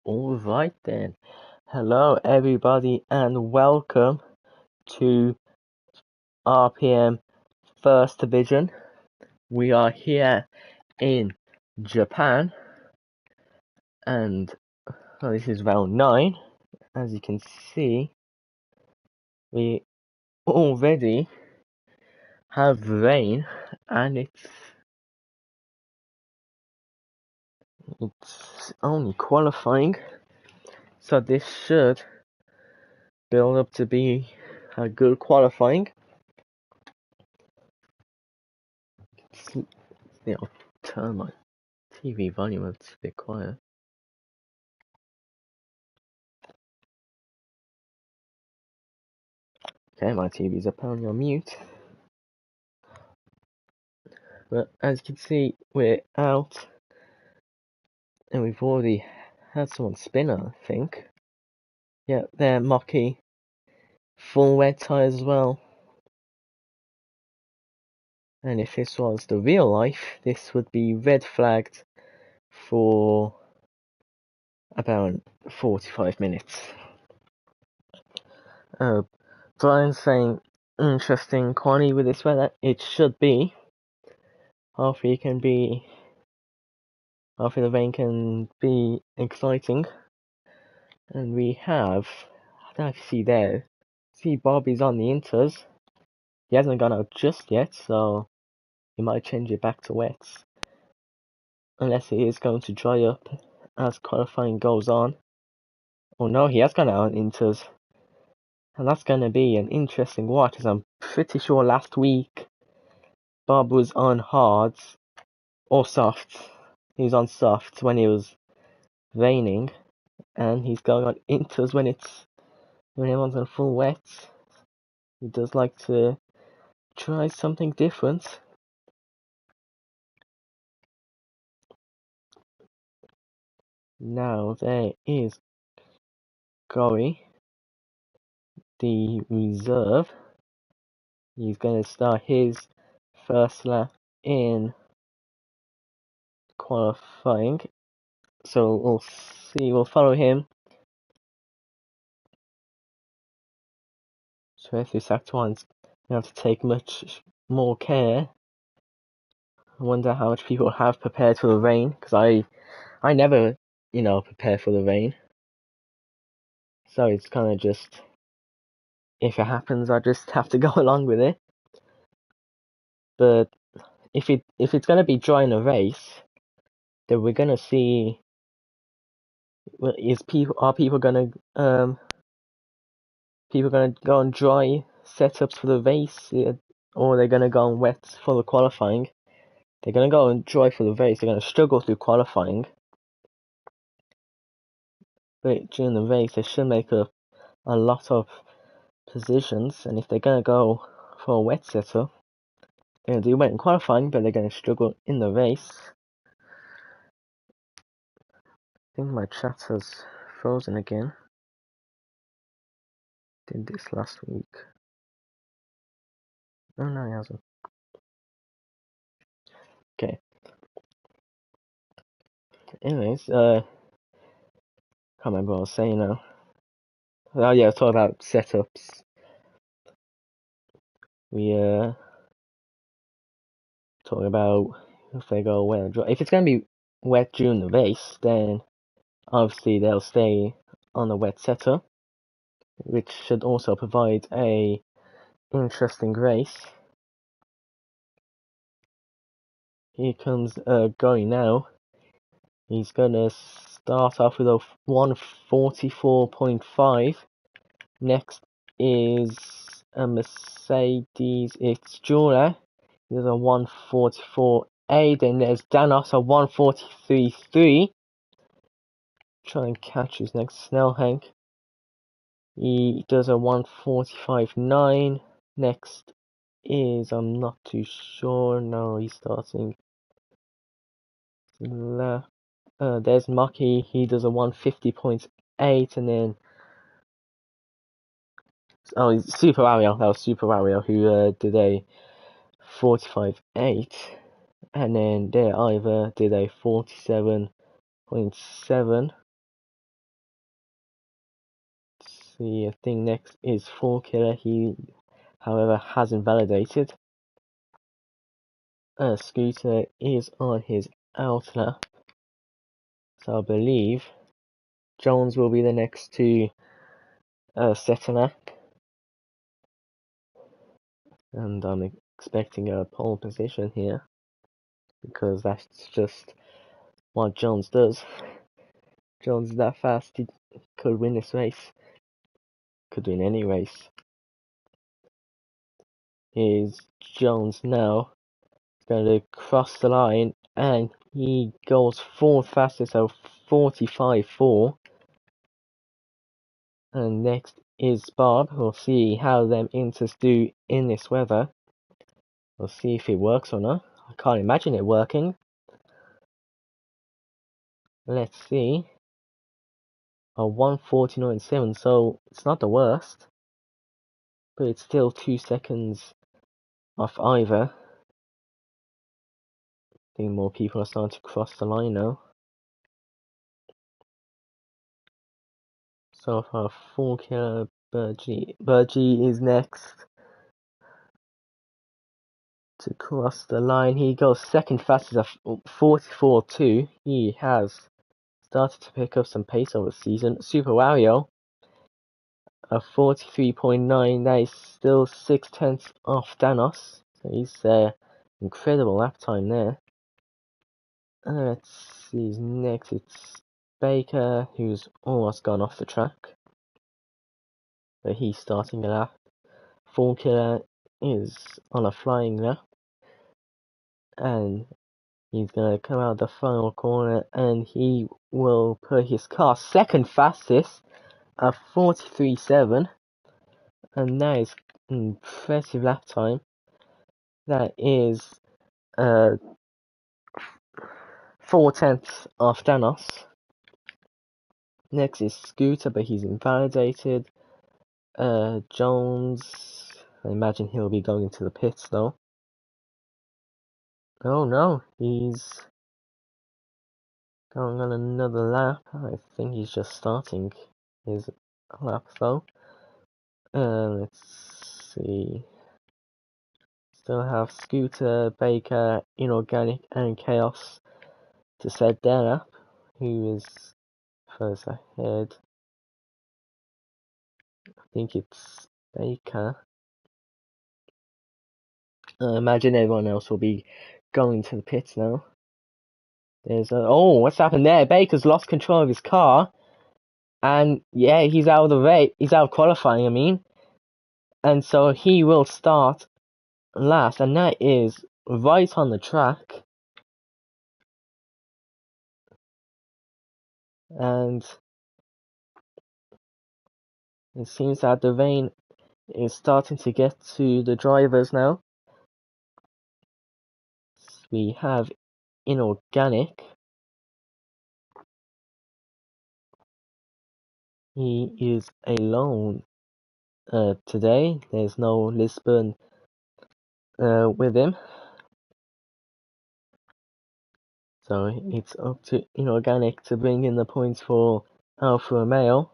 Alright then. Hello everybody and welcome to RPM First Division. We are here in Japan and this is round 9. As you can see, we already have rain and it's only qualifying, so this should build up to be a good qualifying. I'll turn my TV volume up, it's a bit quiet. Okay, my TV's apparently on mute. But as you can see, we're out. And we've already had someone spin, I think. Yeah, they're Mocky. Full wet tires as well. And if this was the real life, this would be red flagged for about 45 minutes. Brian's saying, interesting quality with this weather. It should be. Hopefully the rain can be exciting. And we have, I don't know if you see there, see Bobby's on the inters. He hasn't gone out just yet, so he might change it back to wets. Unless it is going to dry up as qualifying goes on. Oh no, he has gone out on inters. And that's going to be an interesting watch, as I'm pretty sure last week Bob was on hards or soft. He was on soft when it was raining, and he's going on inters when everyone's on full wet. He does like to try something different. Now there is Gory, the reserve. He's going to start his first lap in qualifying. So we'll follow him. So if this act one's going to have to take much more care. I wonder how much people have prepared for the rain, because I never, prepare for the rain. So it's kind of just, if it happens, I just have to go along with it. But if it's going to be dry in a race, then we're going to see, are people going to go on dry setups for the race, or are they going to go on wet for the qualifying? They're going to go on dry for the race. They're going to struggle through qualifying, but during the race they should make up a lot of positions. And if they're going to go for a wet setup, they're going to do wet in qualifying, but they're going to struggle in the race. I think my chat has frozen again. Did this last week. Oh no, it hasn't. Okay. Anyways, can't remember what I was saying now. Oh yeah, I was talking about setups. We talking about if they go wet or dry. If it's gonna be wet during the race, then obviously they'll stay on the wet setup, which should also provide a interesting race. Here comes Gory now. He's gonna start off with a 144.5. Next is a Mercedes. It's Jura. There's a 144A. Then there's Danos, a 143.3. Try and catch his next Snell Hank. He does a 145.9. Next is, I'm not too sure. No, he's starting left. There's Maki. He does a 150.8, and then Super Wario. That was Super Wario who did a 45.8, and then there Ivor did a 47.7. see, I think next is 4Killer. He, however, hasn't validated. Scooter is on his out lap, so I believe Jones will be the next to set a lap, and I'm expecting a pole position here because that's just what Jones does. Jones is that fast, he could win this race, could win any race. Is Jones now going to cross the line, and he goes fourth fastest, so 45.4. And next is Bob. We'll see how them Inters do in this weather. We'll see if it works or not. I can't imagine it working. Let's see. A 1:49.7, so it's not the worst, but it's still 2 seconds off either. I think more people are starting to cross the line now. So far, 4Killer Burgee is next to cross the line. He goes second fastest at 44.2. He has started to pick up some pace over the season. Super Wario, a 43.9. That is still 6/10 off Danos. So he's incredible lap time there. Let's see, next it's Baker, who's almost gone off the track, but he's starting a lap. 4Killer is on a flying lap, and he's gonna come out the final corner, and he will put his car second fastest at 43.7, and that is an impressive lap time. That is 4/10 off Danos. Next is Scooter, but he's invalidated. Jones, I imagine he'll be going into the pits though. Oh no, he's going on another lap. I think he's just starting his lap though. Let's see. Still have Scooter, Baker, Inorganic, and Chaos to set their lap. Who is first ahead? I think it's Baker. I imagine everyone else will be going to the pits now. There's oh, what's happened there? Baker's lost control of his car, and yeah, he's out of the race. He's out of qualifying, I mean, and so he will start last, and that is right on the track. And it seems that the rain is starting to get to the drivers now. We have Inorganic. He is alone today. There's no Lisbon with him. So it's up to Inorganic to bring in the points for Alfa Romeo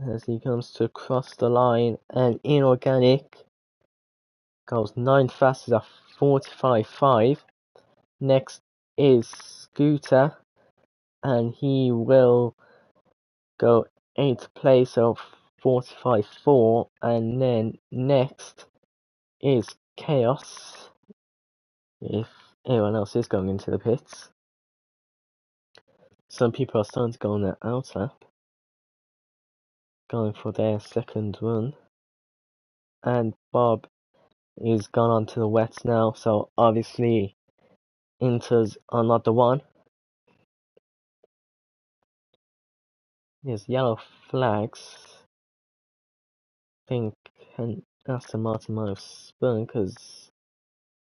as he comes to cross the line, and Inorganic goes 9th fastest at 45.5. Next is Scooter, and he will go 8th place of 45.4, and then next is Chaos, if anyone else is going into the pits. Some people are starting to go on their out lap, going for their second run, and Bob is gone on to the wets now, so obviously Inters are not the one. There's yellow flags. I think Aston Martin might have spun because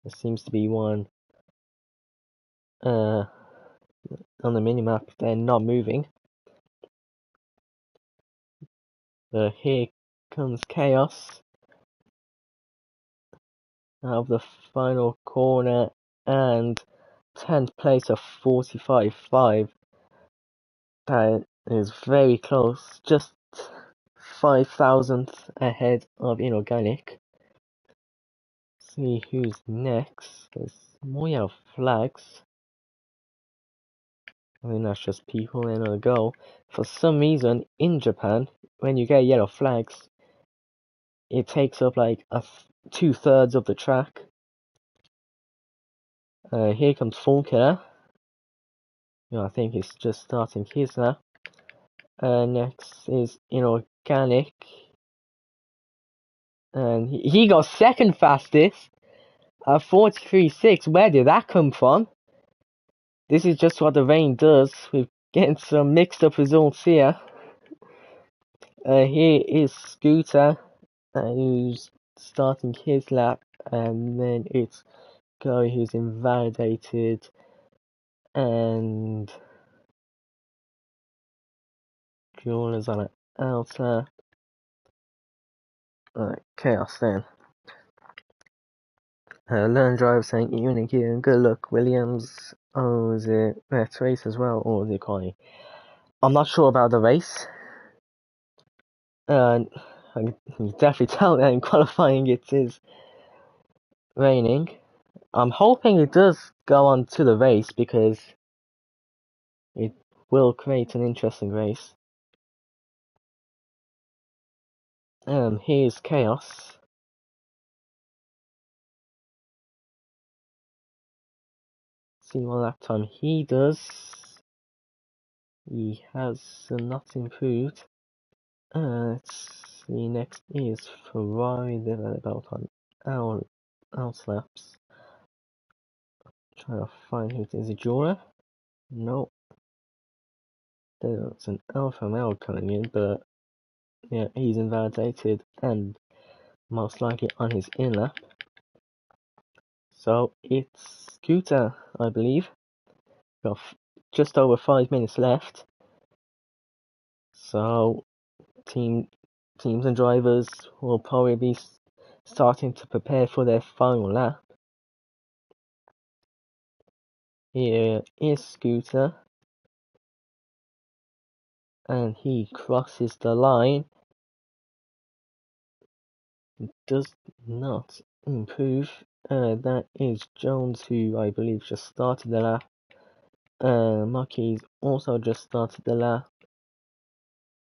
there seems to be one on the minimap. They're not moving. Here comes Chaos out of the final corner, and 10th place of 45.5. That is very close, just 5,000th ahead of inorganic. See who's next. There's more yellow flags. I think that's just people in a go. For some reason, in Japan, when you get yellow flags, it takes up like 2/3 of the track. Here comes Falconer. I think he's just starting his lap. Next is inorganic. And he got second fastest at 43.6. Where did that come from? This is just what the rain does. We're getting some mixed up results here. Here is Scooter, who's starting his lap, and then it's Guy who's invalidated, and Jules on an outer. Chaos then. Learn driver saying evening here and good luck, Williams. Oh, is it that race as well, or is it qualifying? I'm not sure about the race. I can definitely tell that in qualifying it is raining. I'm hoping it does go on to the race because it will create an interesting race. Here's Chaos. See what lap time he does. He has not improved. Let's see, next is Ferrari. They're about on out laps. Trying to find who it is. Jura? No. There's an Alpha Male coming in, but yeah, he's invalidated and most likely on his in lap. So it's Scooter, I believe. Got just over 5 minutes left. So teams and drivers will probably be starting to prepare for their final lap. Here is Scooter, and he crosses the line. Does not improve. That is Jones, who I believe just started the lap. Maki's also just started the lap.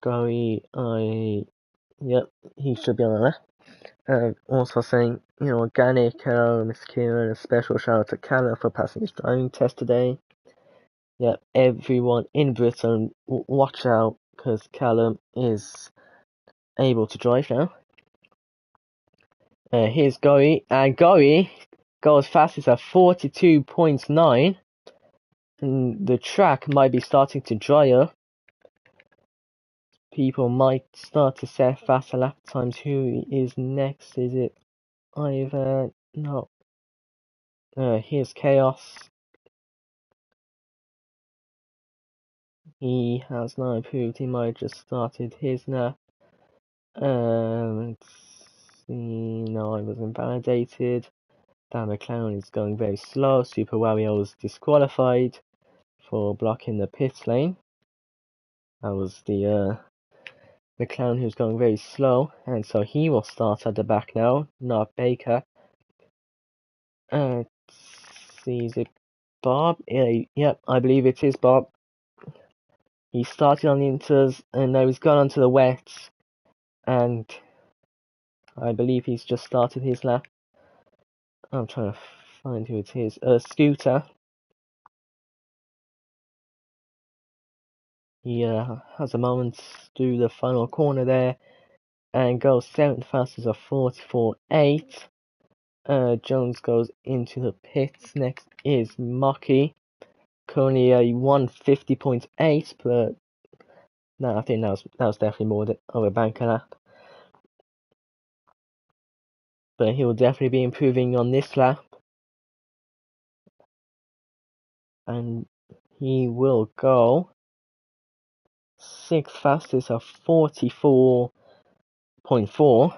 Gary, yep, he should be on the lap. Also saying, organic, hello, Miss Kieran, a special shout out to Callum for passing his driving test today. Yep, everyone in Britain, watch out, because Callum is able to drive now. Here's Gary, and Gary goes fastest at 42.9. And the track might be starting to dry up. People might start to set faster lap times. Who is next? Is it Ivan? No. Here's Chaos. He has not improved. He might have just started his lap. Let's see. No, I was invalidated. Dan McLaren is going very slow. Super Wario was disqualified for blocking the pit lane. That was the McLaren who's going very slow, and so he will start at the back now, not Baker. Let's see, is it Bob? Yep, I believe it is Bob. He started on the inters, and now he's gone onto the wets, and I believe he's just started his lap. I'm trying to find who it is. Scooter. He has a moment to do the final corner there, and goes 7th fastest of 44.8. Jones goes into the pits. Next is Mocky. Currently a 150.8, but no, I think that was definitely more of a banker lap. But he will definitely be improving on this lap. And he will go 6th fastest of 44.4.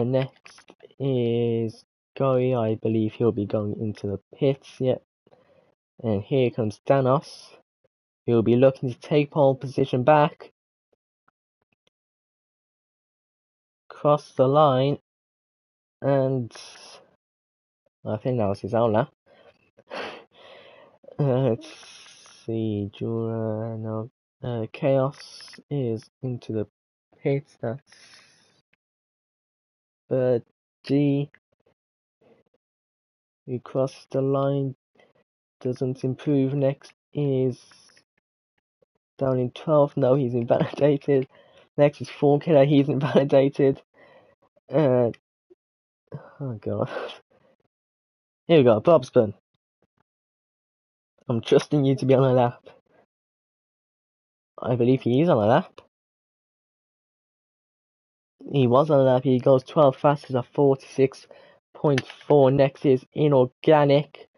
Next is Gary. I believe he'll be going into the pits. Yep. And here comes Danos. He'll be looking to take pole position back. Cross the line. And I think that was his own lap. Let's see. Jura, no. Chaos is into the pits. That's G. Who crosses the line. Doesn't improve. Next is down in 12th. No, he's invalidated. Next is Form Killer. He's invalidated. Oh god. Here we go. Bobspin. I'm trusting you to be on a lap. I believe he is on a lap. He was on a lap. He goes 12 fastest at 46.4. Next is Inorganic,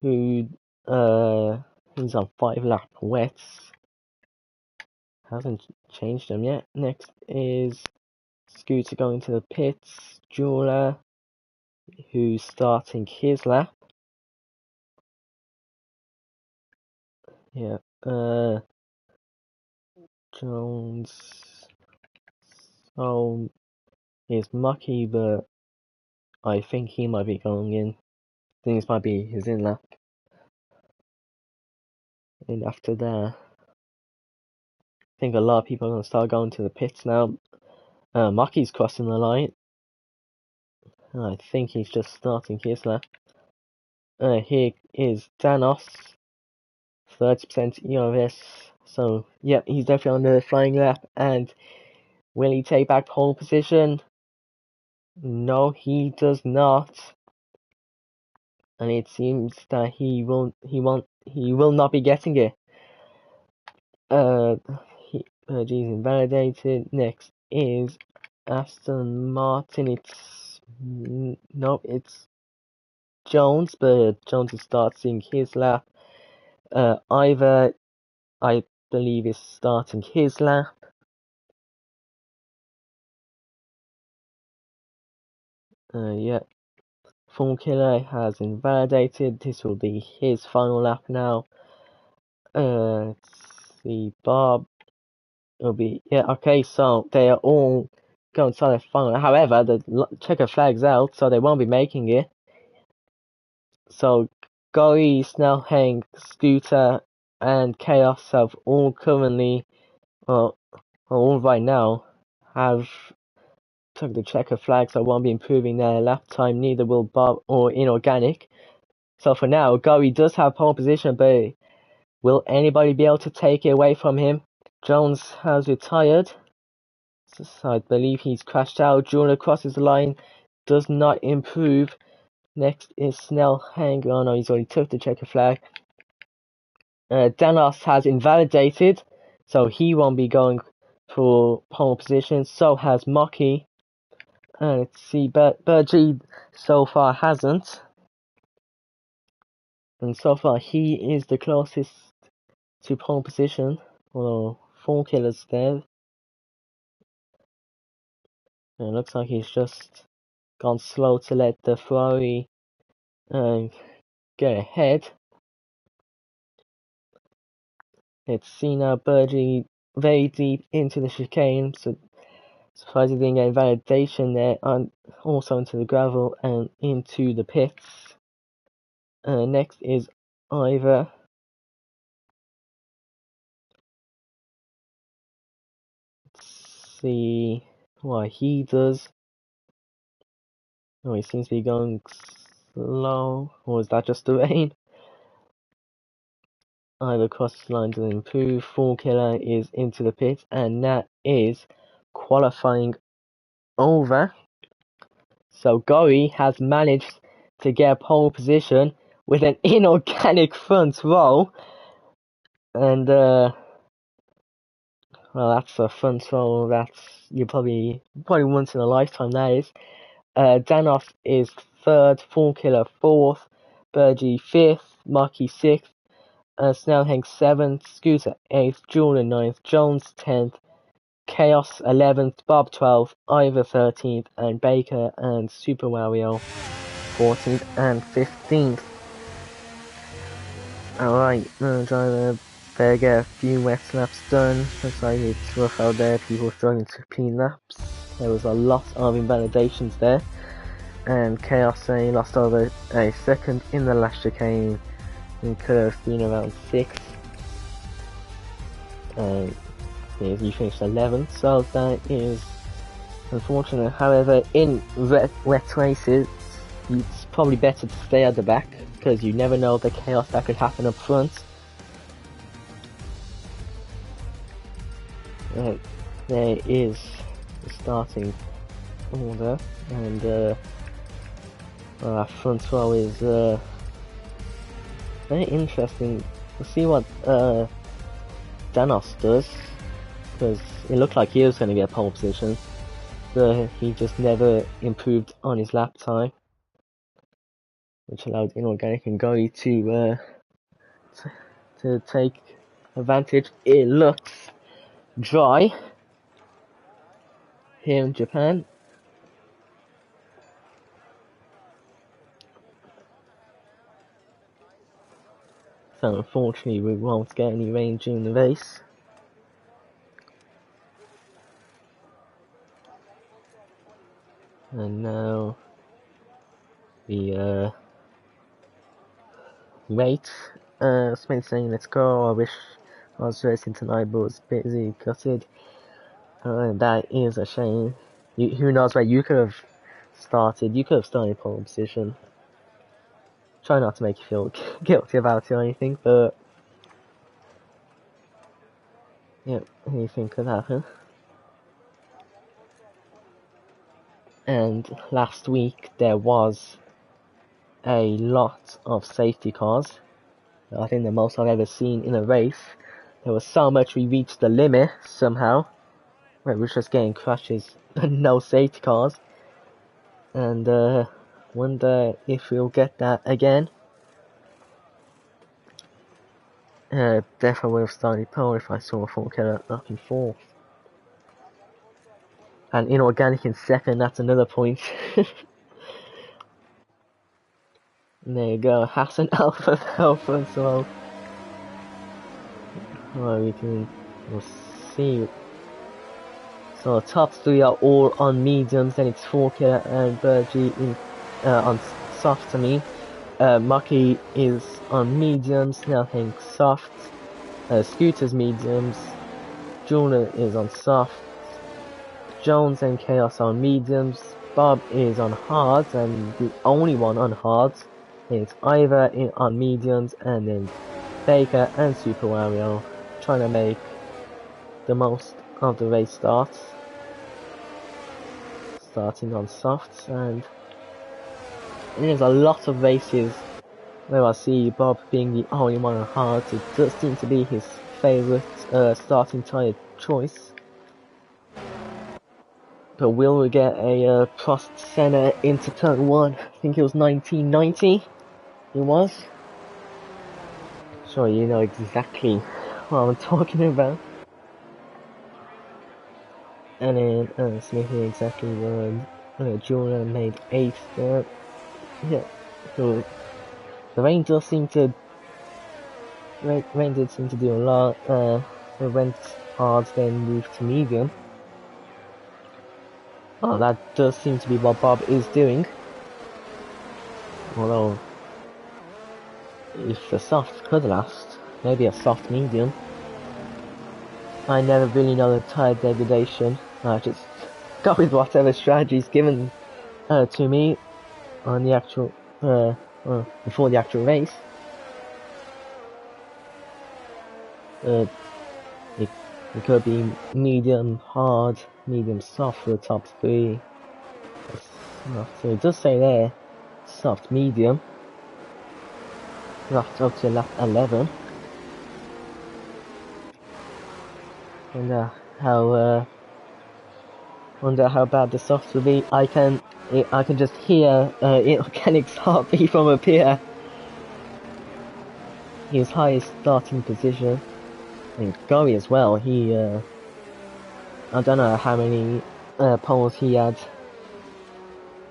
who he's on 5 lap wets. Hasn't changed them yet. Next is Scooter going to the pits. Jeweler, who's starting his lap. Yeah. Jones. So is Mucky, but I think he might be going in. I think this might be his in lap. And after that, I think a lot of people are going to start going to the pits now. Mucky's crossing the line. I think he's just starting his lap. Here is Danos, 30% ERS. So, yeah, he's definitely on the flying lap. And will he take back pole position? No, he does not. And it seems that he will not be getting it. He's invalidated. Next is Aston Martin. It's Jones, but Jones is starting his lap. Ivor, I believe, is starting his lap. Yeah. Form Killer has invalidated. This will be his final lap now. Let's see, Bob. It'll be, yeah, okay, so they are all going to their final. However, the checker flag's out, so they won't be making it. So, Gory, Snellhang, Scooter, and Chaos have all currently, well, all right now, have took the checker flag, so won't be improving their lap time. Neither will Bob or Inorganic. So for now, Gory does have pole position, but will anybody be able to take it away from him? Jones has retired. So I believe he's crashed out. Juna crosses the line. Does not improve. Next is Snell. Hang on, no, he's already took the checker flag. Danos has invalidated, so he won't be going for pole position. So has Mocky. Let's see, Bergie so far hasn't. And so far he is the closest to pole position. Well, 4 killers there. And it looks like he's just gone slow to let the Ferrari get ahead. Let's see now, Bergie very deep into the chicane, so surprised he didn't get validation there, and also into the gravel and into the pits. Next is Ivor. Let's see what he does. Oh, he seems to be going slow, or is that just the rain? Ivor crosses the line to improve. 4 killer is into the pit, and that is qualifying over. So Gory has managed to get a pole position with an inorganic front row, and well, that's a front row that's you probably once in a lifetime. That is. Danos is third, Form Killer fourth, Bergie fifth, Marky sixth, Snellhang seventh, Scooter eighth, Julian ninth, Jones 10th, Chaos 11th, Bob 12th, Ivor 13th, and Baker and Super Wario 14th and 15th. Alright, driver They get a few wet laps done. Looks like it's rough out there, people struggling to clean laps. There was a lot of invalidations there. And Chaos lost over a second in the last chicane. He could have been around 6th. And he finished 11th, so that is unfortunate. However, in wet races, it's probably better to stay at the back, because you never know the chaos that could happen up front. There is the starting order, and our front row is very interesting. We'll see what Danos does, because it looked like he was going to get pole position, but he just never improved on his lap time, which allowed Inorganic and Gory to take advantage. It looks dry here in Japan. So unfortunately we won't get any rain during the race. And now we wait. Smith saying let's go. I wish I was racing tonight but was busy, gutted. That is a shame. Who knows where you could have started. You could have started pole position. Try not to make you feel guilty about it or anything, but yeah, anything could happen. And last week there was a lot of safety cars. I think the most I've ever seen in a race. There was so much we reached the limit somehow, where we were just getting crashes and no safety cars. And wonder if we'll get that again. Definitely would have started pole if I saw a 4K up in 4th. And Inorganic in 2nd, that's another point. And there you go, Hassan Alpha, so we'll see. So top 3 are all on mediums, then it's 4K and Bergie on soft to me. Mucky is on mediums, now Hank soft. Scooter's mediums. Juna is on soft. Jones and Chaos on mediums. Bob is on hards, and the only one on hards is Ivor on mediums, and then Baker and Super Wario trying to make the most of the race starts. Starting on softs, and there's a lot of races where I see Bob being the only one on hards. It does seem to be his favourite starting tyre choice. But will we get a Prost Senna into turn 1? I think it was 1990. It was. Sure, you know exactly what I'm talking about. And then Smithy exactly where Julian made 8th there. Yeah, so the rain did seem to do a lot. It went hard, then moved to medium. Oh, that does seem to be what Bob is doing. Although, if the soft could last, maybe a soft medium. I never really know the tire degradation. I just go with whatever strategy is given to me on the actual before the actual race. It could be medium hard, medium soft for the top 3. So it does say there, soft medium. Right up to lap 11. Wonder how bad the softs will be. I can just hear Inorganic's heartbeat from up here. His highest starting position. And Gory as well. He I don't know how many poles he had.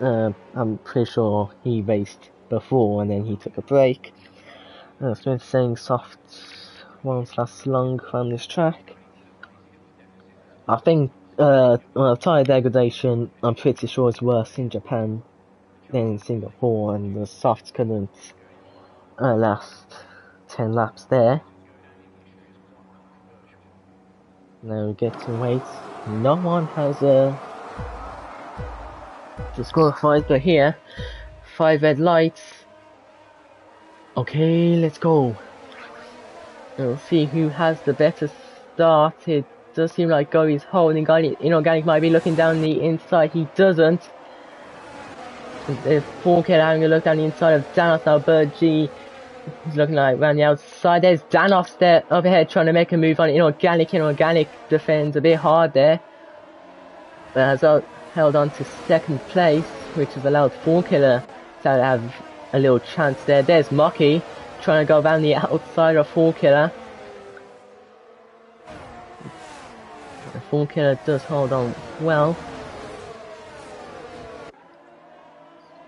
I'm pretty sure he raced before and then he took a break. Smith saying soft ones last slung around this track. I think, well, tire degradation, I'm pretty sure is worse in Japan than in Singapore, and the softs couldn't last 10 laps there. Now we get to wait. No one has disqualified, but here, 5 red lights. Okay, let's go. We'll see who has the better start. It does seem like Gory's holding. Inorganic might be looking down the inside. He doesn't. There's 4K having a look down the inside of Danos now. Bird G is looking like around the outside. There's Danos there up ahead trying to make a move on Inorganic. Inorganic defends a bit hard there, but has held on to second place, which has allowed 4Killer to have a little chance there. There's Mucky trying to go around the outside of 4Killer. 4Killer does hold on well.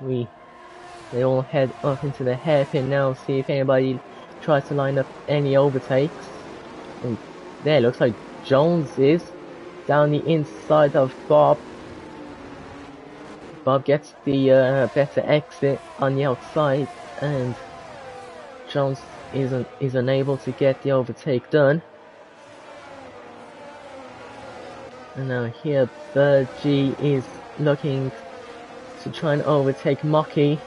They all head up into the hairpin now, see if anybody tries to line up any overtakes. And there, looks like Jones is down the inside of Bob. Bob gets the better exit on the outside, and Jones is unable to get the overtake done. And now here, Bird G is looking to try and overtake Mucky.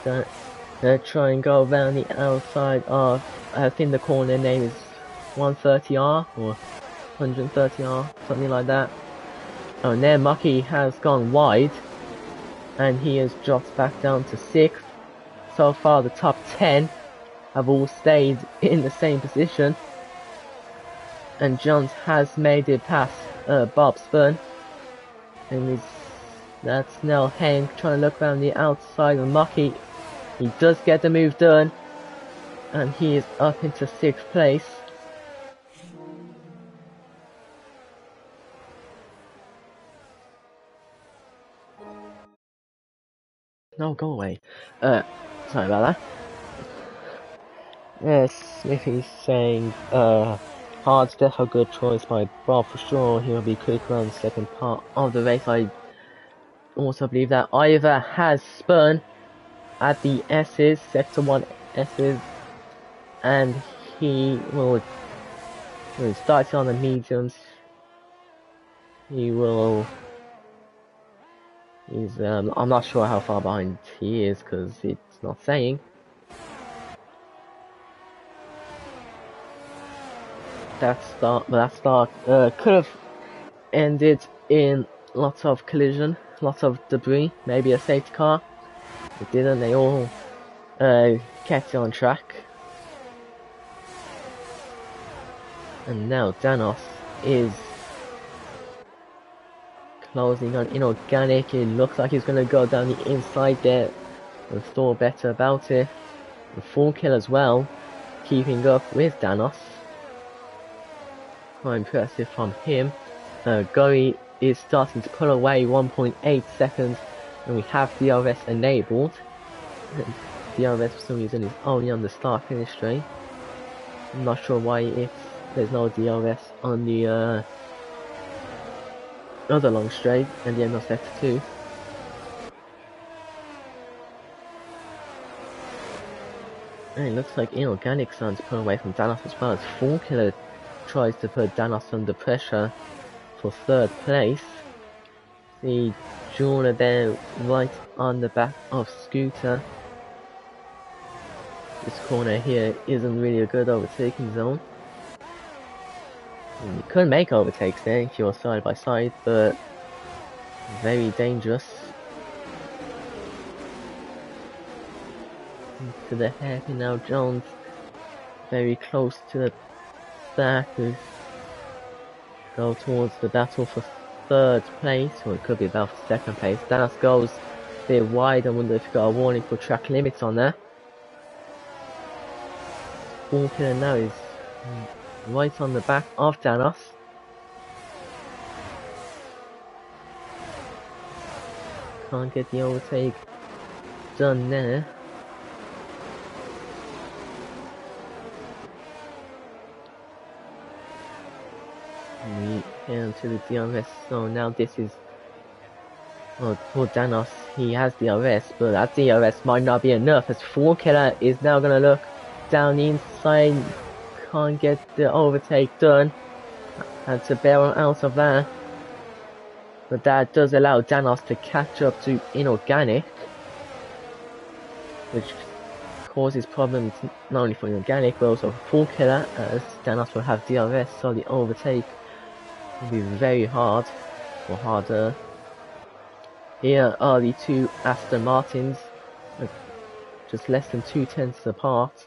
Try and go around the outside of, I think the corner name is 130R or 130R, something like that. Oh, and there Mucky has gone wide, and he has dropped back down to 6th. So far the top 10 have all stayed in the same position, and Jones has made it past Bob Spurn, and that's now Hank trying to look around the outside of Mucky. He does get the move done, and he is up into 6th place. No, go away. Sorry about that. Yes, Smithy's saying, hard death a good choice by Bob for sure. He will be quick around the second part of the race. I also believe that Ivor has spun at the S's, sector 1 S's, and he will start on the mediums. I'm not sure how far behind he is because it's not saying. That start could have ended in lots of collision, lots of debris, maybe a safety car. It didn't. They all kept it on track. And now Danos is closing on Inorganic. It looks like he's going to go down the inside there and thought better about it. The 4Kill as well, keeping up with Danos. Quite impressive from him. Gory is starting to pull away 1.8 seconds, and we have DRS enabled. DRS for some reason is only on the start finish straight. I'm not sure why there's no DRS on the other long straight and the end of sector 2. And it looks like Inorganic starting to pull away from Danos as well as 4Killer tries to put Danos under pressure for 3rd place. See Jeweler there right on the back of Scooter. This corner here isn't really a good overtaking zone. You could make overtakes there if you're side by side, but very dangerous. To the hairpin now, Jones very close to the back to go towards the battle for 3rd place, or it could be about 2nd place. Danos goes a bit wide. I wonder if you got a warning for track limits on there. 4Killer now is right on the back of Danos. Can't get the overtake done there. We head to the DRS, so now this is, well, for Danos, he has DRS, but that DRS might not be enough, as Fool Killer is now gonna look down the inside, can't get the overtake done, had to bail out of that, but that does allow Danos to catch up to Inorganic, which causes problems not only for Inorganic, but also for Fool Killer, as Danos will have DRS, so the overtake will be very hard, or harder. Here are the two Aston Martins, just less than 2/10 apart,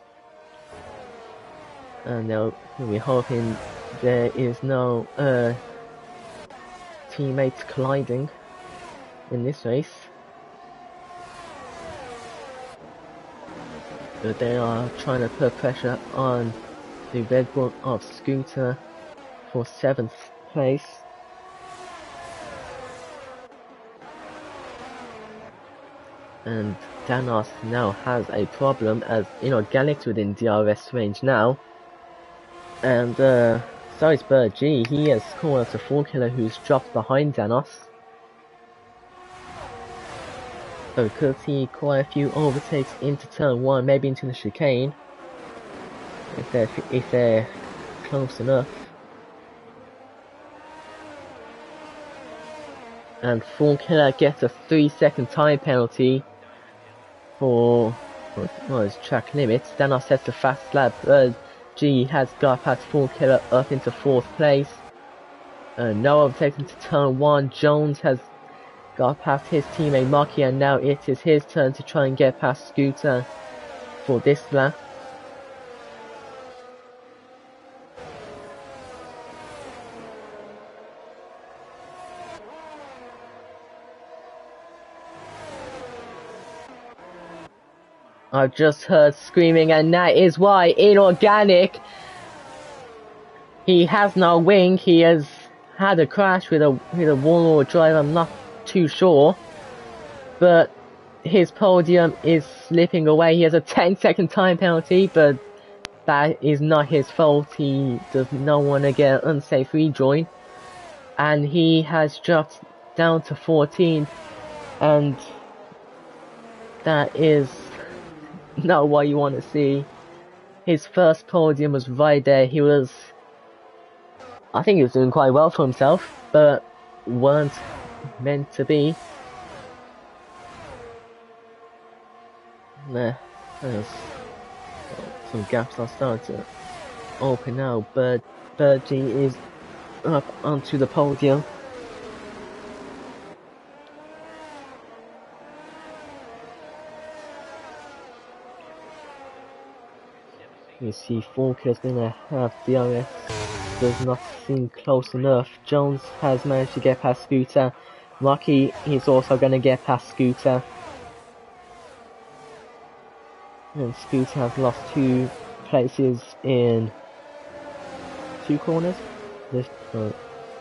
and we're hoping there is no teammates colliding in this race. But they are trying to put pressure on the Red Bull of Scooter for 7th place. And Danos now has a problem, as Inorganic's within DRS range now. And Bird G, he has called out a Fool Killer who's dropped behind Danos. So could see quite a few overtakes into turn 1, maybe into the chicane, if they're close enough. And Fool Killer gets a 3-second time penalty for his track limits. Danos sets a fast lap. G has got past Fool Killer up into 4th place. No overtakes into turn 1. Jones has got past his teammate Maki, and now it is his turn to try and get past Scooter for this lap. I've just heard screaming, and that is why Inorganic, he has no wing. He has had a crash with a wall drive, I'm not too sure, but his podium is slipping away. He has a 10-second time penalty, but that is not his fault. He does not want to get an unsafe rejoin, and he has dropped down to 14, and that is not what you want to see. His first podium was right there. I think he was doing quite well for himself, but weren't meant to be. There's some gaps are starting to open now, but Bergie is up onto the podium. You see Falker's gonna have DRS, does not seem close enough. Jones has managed to get past Scooter. Rocky is also gonna get past Scooter. And Scooter has lost 2 places in 2 corners?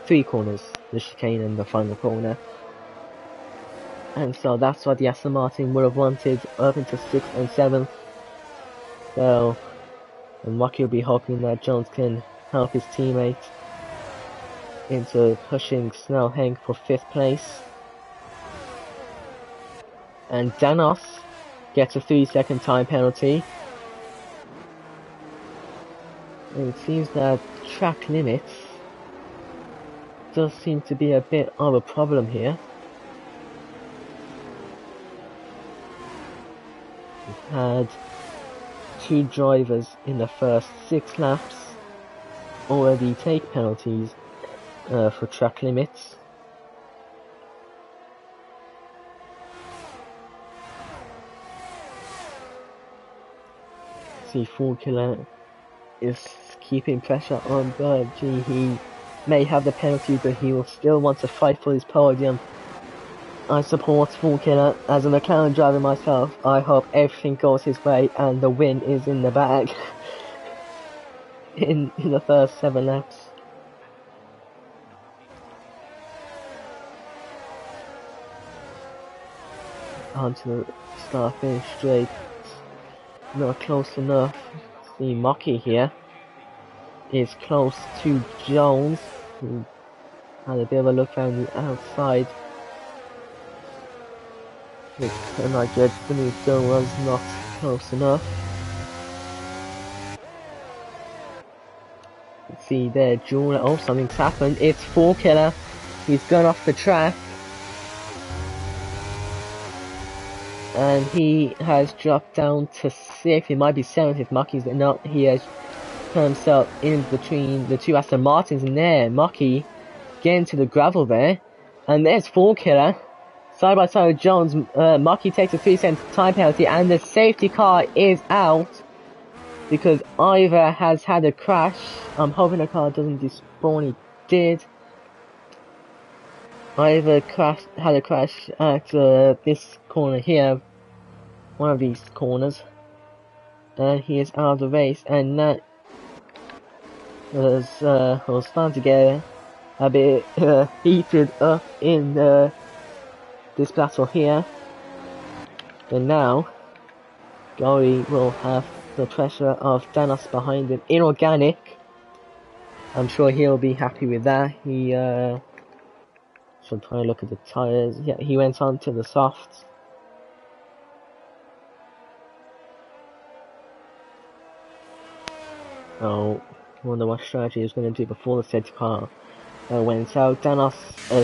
3 corners, the chicane and the final corner. And so that's what the Aston Martin would have wanted, up into 6th and 7th. So, and Rocky will be hoping that Jones can help his teammate into pushing Snell Hank for 5th place. And Danos gets a 3-second time penalty. And it seems that track limits does seem to be a bit of a problem here. We've had 2 drivers in the first 6 laps already take penalties for track limits. See, Fool Killer is keeping pressure on Bergie. He may have the penalty, but he will still want to fight for his podium. I support Fool Killer. As a McLaren driver myself, I hope everything goes his way and the win is in the bag in the first 7 laps. Onto the start finish straight. Not close enough. See, Mocky here is close to Jones. He had a bit of a look around the outside, which and I judged the new gun was not close enough. Let's see there, Jewel. Oh, something's happened. It's 4Killer. He's gone off the track. And he has dropped down to 6th. He might be 7th if Maki's not. He has put himself in between the two Aston Martins, and there, Maki getting to the gravel there. And there's 4Killer. Side by side with Jones. Maki takes a 3-second time penalty, and the safety car is out because Ivor has had a crash. I'm hoping the car doesn't despawn. He did. Ivor had a crash at this corner here, one of these corners, and he is out of the race. And that was starting to get a bit heated up in this battle here. And now Gory will have the pressure of Danos behind him in organic. I'm sure he'll be happy with that. He should try and look at the tyres. Yeah, he went on to the softs. Oh, wonder what strategy he's going to do before the safety car went out. Danos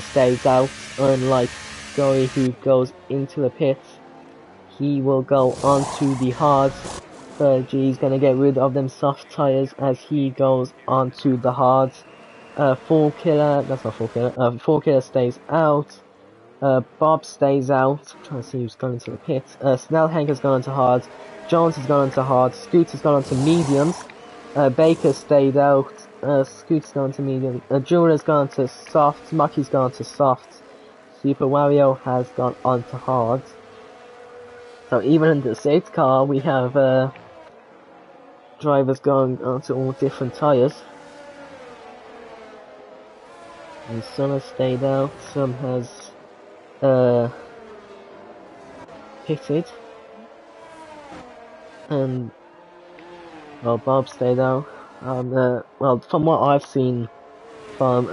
stays out, unlike Gory, who goes into the pits. He will go onto the hards. He's going to get rid of them soft tyres as he goes onto the hards. 4Killer, that's not 4Killer, 4Killer stays out. Bob stays out. I'm trying to see who's gone into the pits. Snellhank has gone into hards. Jones has gone into hards. Scoots has gone into mediums. Baker stayed out. Scoots gone to medium. Jeweller's gone to softs. Maki's gone to softs. Super Wario has gone onto hards. So even in the safety car, we have drivers going onto all different tyres. And some has stayed out, some has pitted. And well, Bob stayed out. Well, from what I've seen from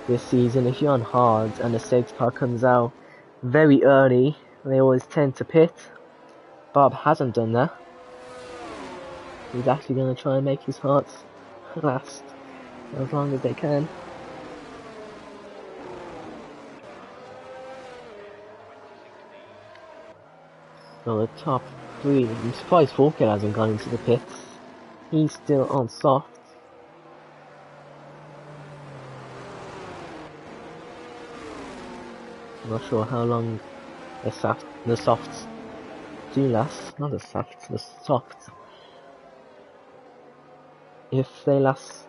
this season, if you're on hards and the safety car comes out very early, they always tend to pit. Bob hasn't done that. He's actually going to try and make his hards last as long as they can. So the top 3, I'm surprised 4K hasn't gone into the pits. He's still on soft. I'm not sure how long the softs do last. Not the softs, the softs. If they last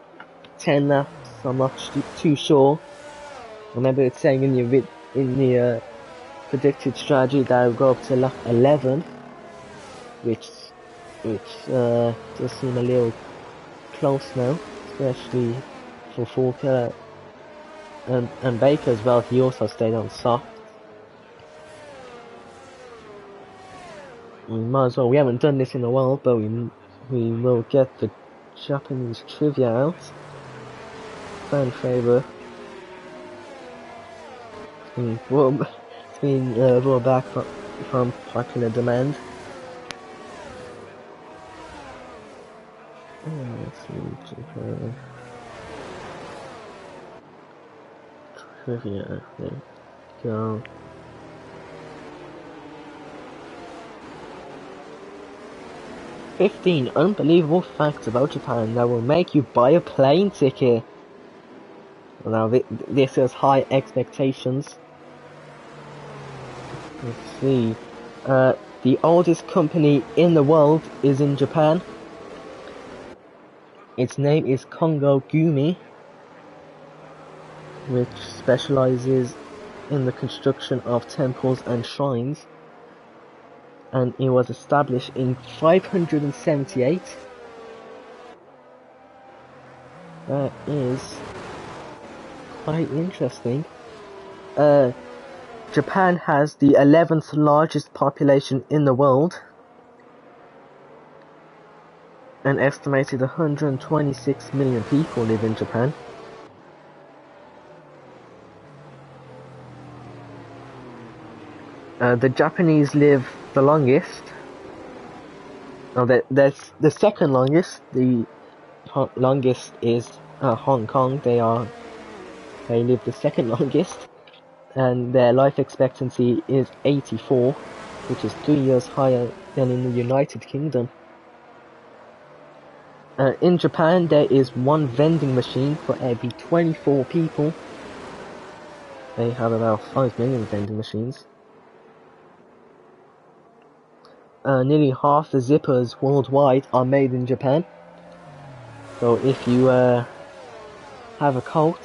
10 laps, I'm not too sure. I remember it saying in the predicted strategy that I will go up to lap 11, which does seem a little close now, especially for Falker and Baker as well. He also stayed on soft. We might as well. We haven't done this in a while, but we will get the Japanese trivia out. Fan favourite. It's been brought back from popular demand. Let's see, trivia, there we go. "15 unbelievable facts about Japan that will make you buy a plane ticket." Now this has high expectations. Let's see. The oldest company in the world is in Japan. Its name is Kongo Gumi, which specializes in the construction of temples and shrines. And it was established in 578. That is quite interesting. Japan has the 11th largest population in the world. An estimated 126 million people live in Japan. The Japanese live the longest. No, that's the second longest. The longest is Hong Kong. They live the second longest, and their life expectancy is 84, which is 3 years higher than in the United Kingdom. In Japan, there is one vending machine for every 24 people. They have about 5 million vending machines. Nearly half the zippers worldwide are made in Japan. So if you have a coat,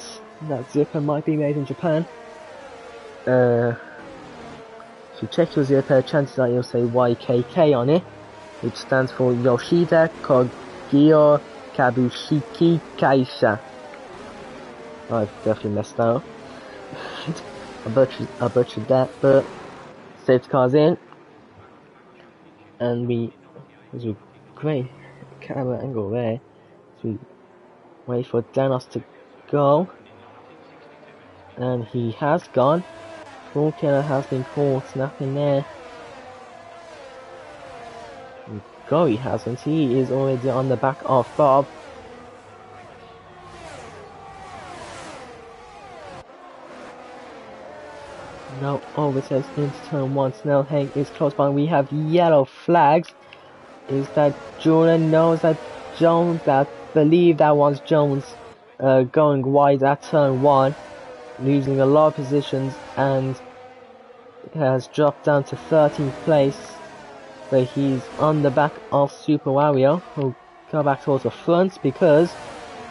that zipper might be made in Japan. If you check your zipper, chances are you'll say YKK on it, which stands for Yoshida Kogyo Kabushiki Kaisha. I've definitely messed that up. I butchered that, but safety car's in. And there's a great camera angle there. So we wait for Danos to go. And he has gone. Full killer has been caught, nothing there. Go, he hasn't. He is already on the back of Bob. Now overtakes into turn 1. Snellhang is close by. We have yellow flags. Is that Jordan? No, is that Jones? I believe that was Jones going wide at turn 1, losing a lot of positions, and has dropped down to 13th place. But he's on the back of Super Wario, who'll go back towards the front because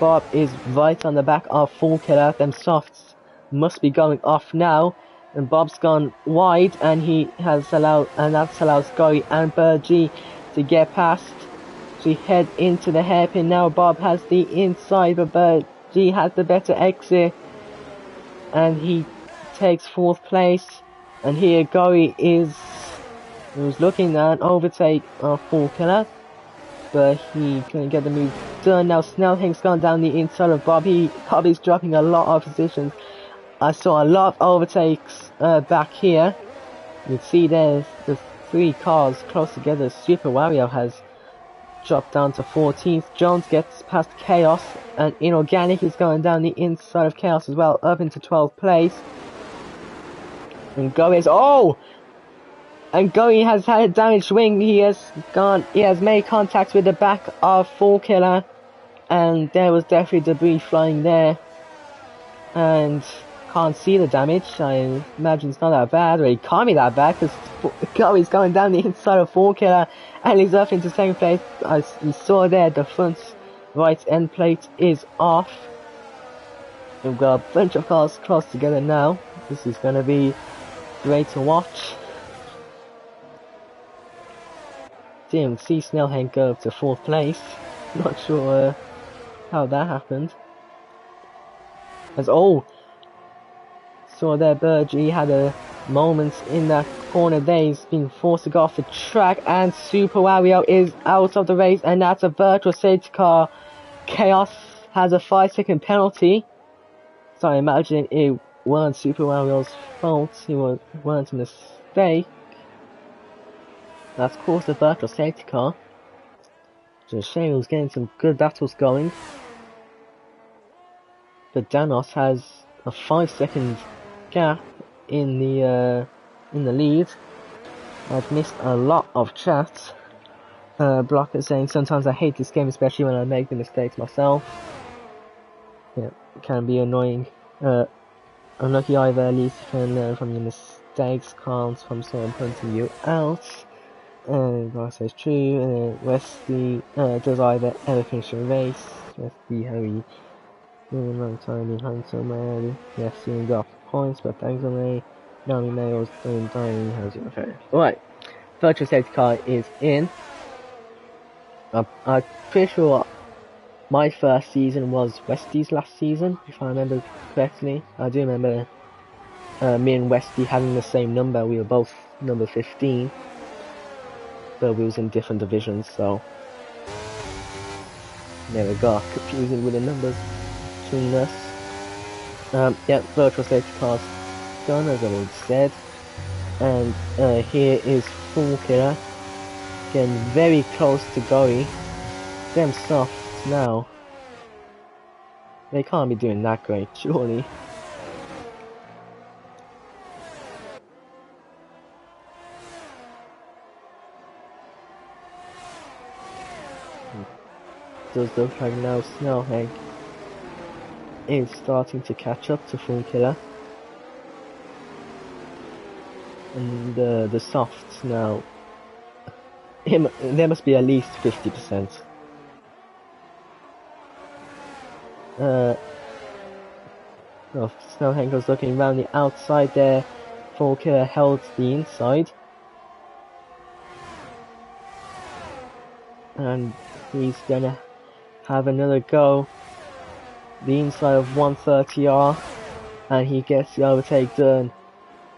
Bob is right on the back of Full Killer. Them softs must be going off now, and Bob's gone wide, and that's allowed Scotty and Bergie to get past. So head into the hairpin now. Bob has the inside, but Bergie has the better exit, and he takes 4th place. And here Gory was looking at an overtake of Full Killer, but he couldn't get the move done. Now Snellhang's gone down the inside of Bob. Bobby's dropping a lot of positions. I saw a lot of overtakes back here. You can see there's the 3 cars close together. Super Wario has dropped down to 14th. Jones gets past Chaos, and Inorganic is going down the inside of Chaos as well, up into 12th place. And Goey has had a damaged wing. He has made contact with the back of Full Killer, and there was definitely debris flying there. And can't see the damage. I imagine it's not that bad, or it can't be that bad, because Goey's going down the inside of Full Killer, and he's up into 2nd place. As you saw there, the front right end plate is off. We've got a bunch of cars close together now. This is going to be great to watch. Didn't see Snellhang go up to 4th place. Not sure how that happened. Saw there Bergie had a moment in that corner there. He's been forced to go off the track, and Super Wario is out of the race, and that's a virtual safety car. Chaos has a 5-second penalty. So I imagine it weren't Super Wario's fault. It weren't a mistake. That's caused a virtual safety car. It's a shame. He was getting some good battles going. But Danos has a 5-second gap in the lead. I've missed a lot of chat. Blocker saying sometimes I hate this game, especially when I make the mistakes myself. Yeah, it can be annoying. Unlucky either, at least you can learn from your mistakes, can't from someone pointing you out. Blocker says true. And Wesley does either ever finish a race. Wesley, Harry. Really long time behind somewhere. Yes, you got points, but thanks away. Naomi Nails doing dying. How's your affair? Alright, virtual safety car is in. I'm pretty sure my first season was Westy's last season, if I remember correctly. I do remember me and Westy having the same number. We were both number 15, but we was in different divisions, so never got confusing with the numbers between us. Yeah, virtual safety cars done, as I already said. And here is Full Killer getting very close to Gory. Them softs now. They can't be doing that great, surely. Does look like now Snellheg is starting to catch up to Full Killer. And the softs now, there must be at least 50%. Snellheg was looking around the outside there. Full Killer held the inside. And he's gonna have another go. The inside of 130R, and he gets the overtake done.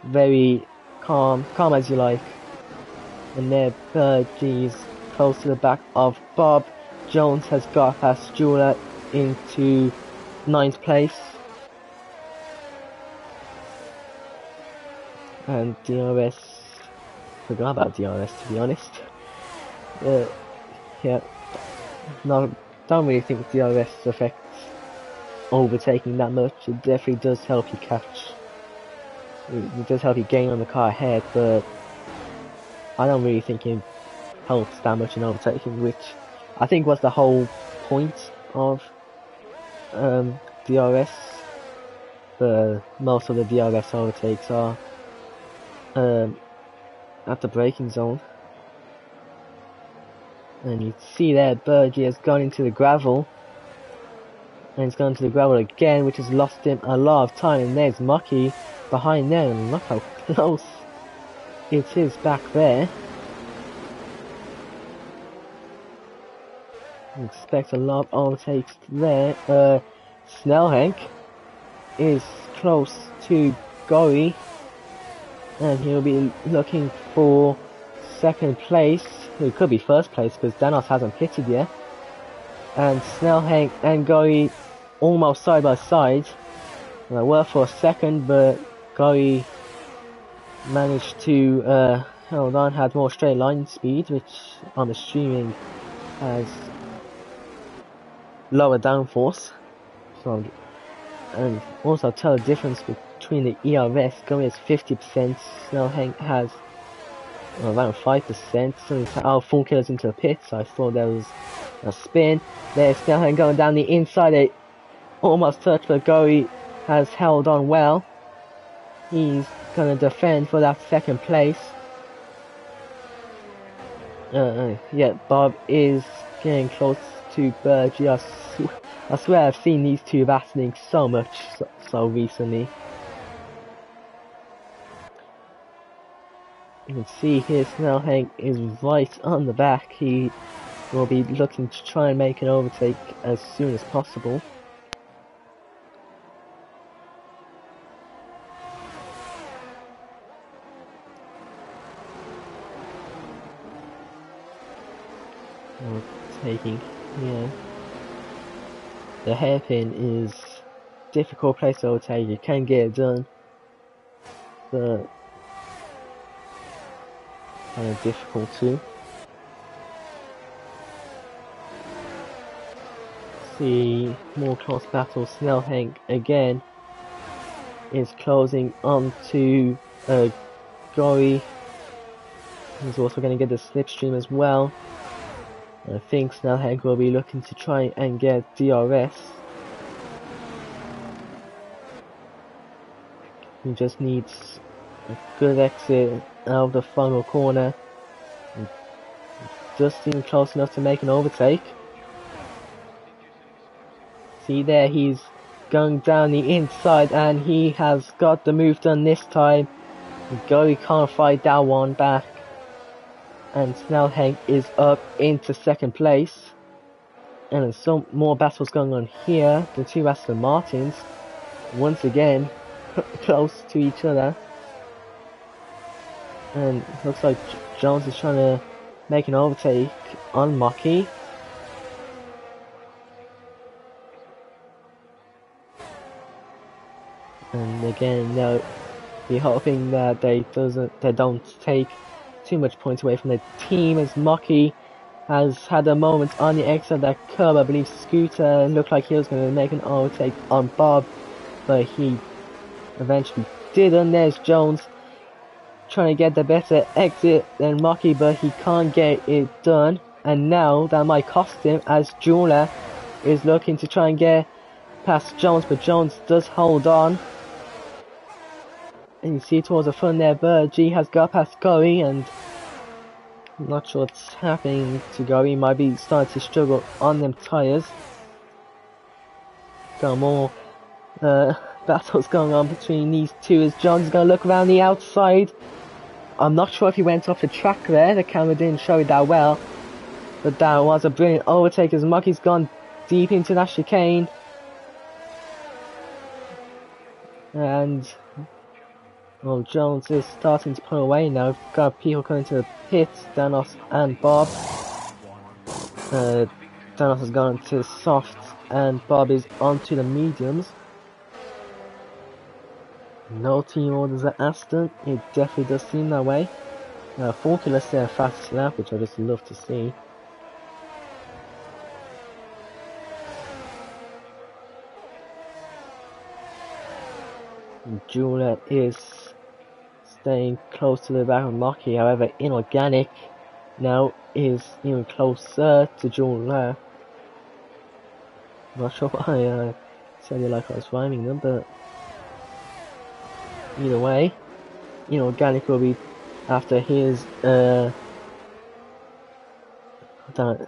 Very calm as you like. And there, Birdie's close to the back of Bob. Jones has got past Jula into 9th place. And DRS, forgot about DRS to be honest. Yeah, don't really think DRS affects overtaking that much. It definitely does help you catch. It does help you gain on the car ahead, but I don't really think it helps that much in overtaking, which I think was the whole point of DRS. But most of the DRS overtakes are at the braking zone. And you see there, Bergie has gone into the gravel. And he's gone into the gravel again, which has lost him a lot of time. And there's Mucky behind there, and look how close it is back there. Expect a lot of overtakes there. Snellhank is close to Gory, and he'll be looking for 2nd place. It could be 1st place because Danos hasn't pitted yet. And Snellhank and Gory almost side by side. Were for a second, but Gory managed to hold on, had more straight line speed, which I'm assuming has lower downforce. So, and also tell the difference between the ERS. Gory has 50%, Snellhank has around 5%. So Full Killer's into the pit, so I thought there was a spin. There's Snellhank going down the inside, it almost touched, but Gory has held on well. He's gonna defend for that 2nd place. Yeah, Bob is getting close to Bergie. I swear I've seen these two battling so much so recently. You can see here Snellhank is right on the back. He will be looking to try and make an overtake as soon as possible. Taking, yeah. The hairpin is difficult place to overtake. You can get it done, but kind of difficult too. See more close battle. Snellhank again is closing onto Gory. He's also going to get the slipstream as well. I think Snellhank will be looking to try and get DRS. He just needs a good exit out of the final corner. Just seem close enough to make an overtake. See there, he's going down the inside and he has got the move done this time. Gory can't fight that one back. And Snellhank is up into 2nd place. And there's some more battles going on here. The two Aston Martins, once again, close to each other. And looks like Jones is trying to make an overtake on Mucky. And again, now Be hoping that they don't take too much points away from the team, as Mocky has had a moment on the exit of that curb. I believe Scooter looked like he was going to make an overtake on Bob, but he eventually didn't. There's Jones trying to get the better exit than Mocky, but he can't get it done. And now that might cost him, as Jeweler is looking to try and get past Jones, but Jones does hold on. And you see towards the front there, G has got past Gory, and I'm not sure what's happening to Gory. He might be starting to struggle on them tyres. Got more battles going on between these two, as Jones is going to look around the outside. I'm not sure if he went off the track there, the camera didn't show it that well, but that was a brilliant overtake as Mucky's gone deep into that chicane. And well, Jones is starting to pull away now. We've got people coming to the pits, Danos and Bob. Danos has gone to soft and Bob is onto the mediums. No team orders at Aston, it definitely does seem that way. Forkulus there fastest lap, which I just love to see. Jeweler is staying close to the back of Mocky, however Inorganic now is even closer to Jeweler. Not sure why I said it like I was rhyming them, but either way, Inorganic will be after his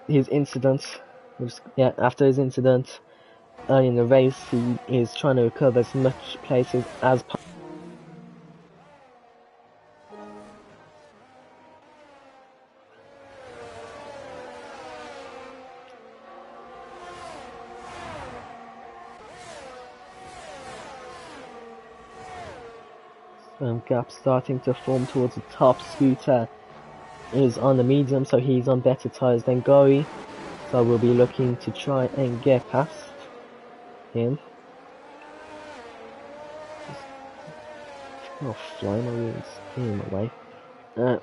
incident. After his incident early in the race, he is trying to recover as much places as possible. Gap starting to form towards the top. Scooter is on the medium, so he's on better tyres than Gory, so we'll be looking to try and get past him. Oh, fly my wheels, getting away.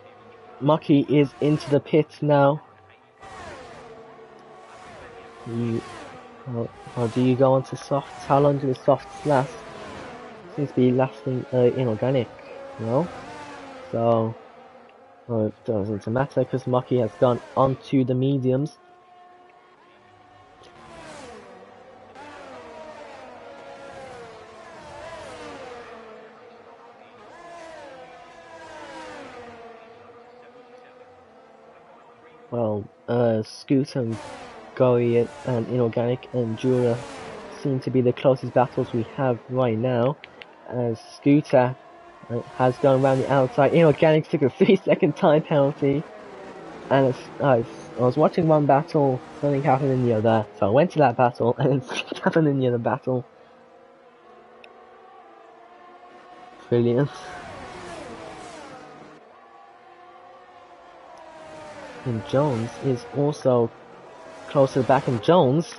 Mucky is into the pit now. How do you go on to softs? How long do the softs last? Seems to be lasting Inorganic, so it doesn't matter because Mucky has gone onto the mediums. Well, Scooter and Gory and Inorganic and Jura seem to be the closest battles we have right now, as Scooter has gone around the outside. Inorganic took a 3-second time penalty, and I was watching one battle, something happened in the other, so I went to that battle, and something happened in the other battle. Brilliant. And Jones is also close to the back, and Jones,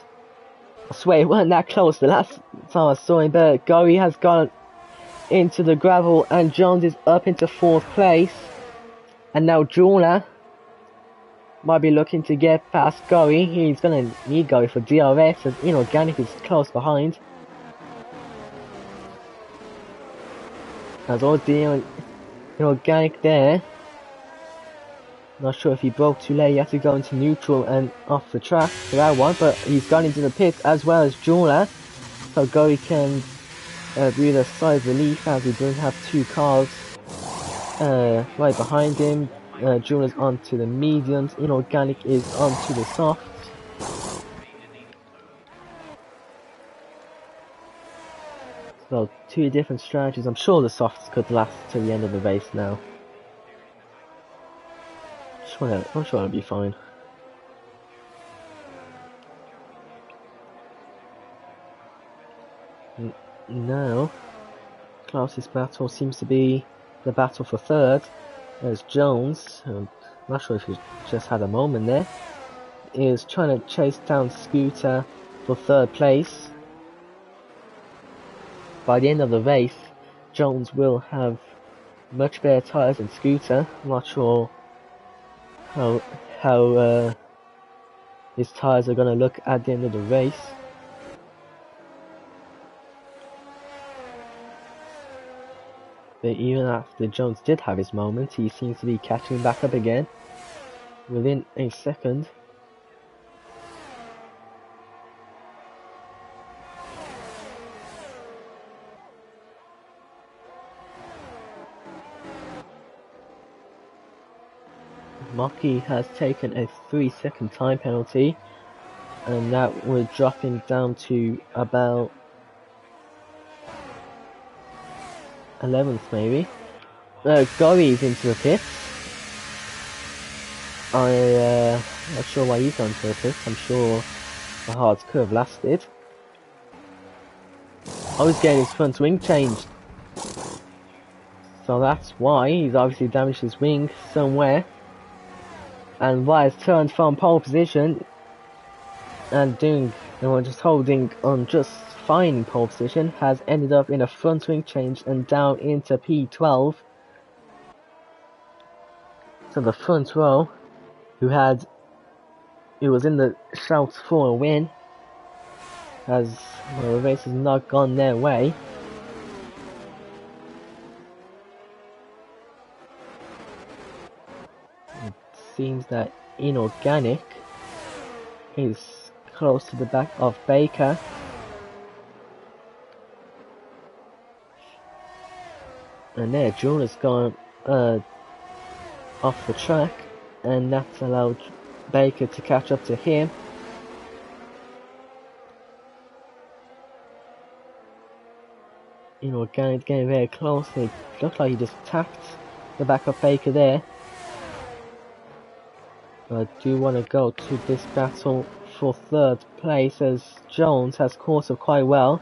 I swear it wasn't that close the last time I saw him, but Gory has gone into the gravel and Jones is up into 4th place, and now Jeweler might be looking to get past Gory. He's gonna need Gory for DRS as Inorganic is close behind. As always, the Inorganic there. Not sure if he broke too late, he had to go into neutral and off the track for that one, but he's gone into the pits as well as Jeweler, so Gory can breathe a sigh of relief as he doesn't have 2 cars right behind him. Jeweler's onto the mediums, Inorganic is onto the softs. So 2 different strategies. I'm sure the softs could last till the end of the race now. I'm sure it'll be fine. Now, closest battle seems to be the battle for 3rd, as Jones, I'm not sure if he just had a moment there, is trying to chase down Scooter for 3rd place. By the end of the race, Jones will have much better tyres than Scooter. I'm not sure how his tyres are going to look at the end of the race. But even after Jones did have his moment, he seems to be catching back up again within a second. Maki has taken a 3-second time penalty, and now we're dropping down to about 11th maybe. Gory's into the pits. I'm not sure why he's gone to the pits. I'm sure the hards could have lasted. Oh, he's getting his front wing changed. So that's why he's obviously damaged his wing somewhere. And why has turned from pole position and just holding on just fine pole position, has ended up in a front wing change and down into P12. So the front row, who was in the shout for a win, the race has not gone their way. It seems that Inorganic is close to the back of Baker. And there, Juna's gone off the track, and that's allowed Baker to catch up to him. Inorganic getting very close. It looked like he just tapped the back of Baker there. I do want to go to this battle for third place, as Jones has caught up quite well.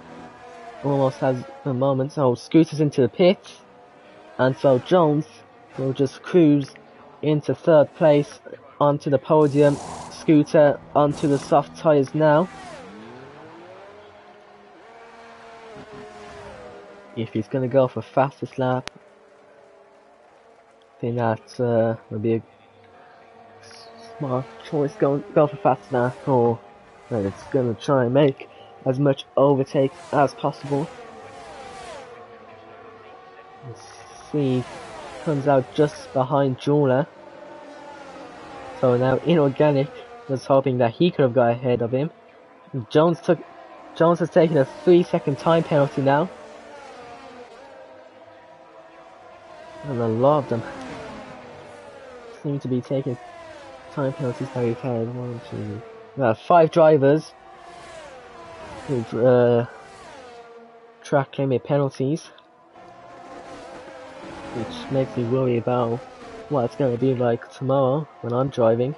Almost has a moment. So Scooter's into the pits, and so Jones will just cruise into third place onto the podium. Scooter onto the soft tyres now. If he's going to go for fastest lap, I think that would be a smart choice. Go for fastest lap, or it's going to try and make as much overtake as possible. Let's see, comes out just behind Jula. So now Inorganic was hoping that he could have got ahead of him. Jones has taken a 3-second time penalty now. And a lot of them seem to be taking time penalties that we've had. 5 drivers with track limit penalties, which makes me worry about what it's going to be like tomorrow when I'm driving.